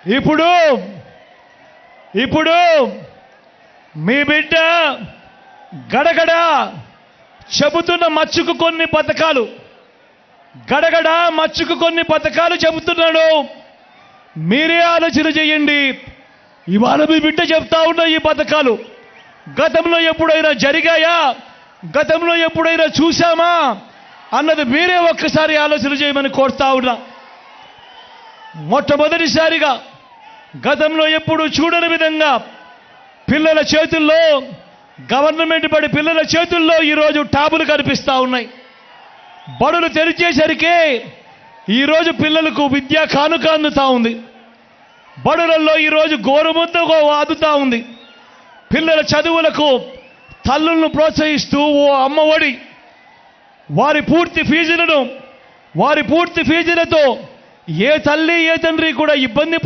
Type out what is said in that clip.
ఇప్పుడు ఇప్పుడు మీ బిడ్డ గడగడ చెబుతున్న మచ్చుకు కొన్ని పథకాలు, గడగడ మచ్చుకు కొన్ని పథకాలు చెబుతున్నాడు. మీరే ఆలోచన చేయండి. ఇవాళ మీ బిడ్డ చెప్తా ఉన్న ఈ పథకాలు గతంలో ఎప్పుడైనా జరిగాయా, గతంలో ఎప్పుడైనా చూశామా అన్నది మీరే ఒక్కసారి ఆలోచన చేయమని కోరుతా ఉన్నా. మొట్టమొదటిసారిగా గతంలో ఎప్పుడు చూడని విధంగా పిల్లల చేతుల్లో, గవర్నమెంట్ బడి పిల్లల చేతుల్లో ఈరోజు ట్యాబులు కనిపిస్తూ ఉన్నాయి. బడులు తెరిచేసరికి ఈరోజు పిల్లలకు విద్యా కానుక అందుతూ ఉంది. బడులలో ఈరోజు గోరుముద్దకు అందుతూ ఉంది. పిల్లల చదువులకు తల్లులను ప్రోత్సహిస్తూ ఓ అమ్మఒడి, వారి పూర్తి ఫీజులతో ఏ తల్లి ఏ తండ్రి కూడా ఇబ్బంది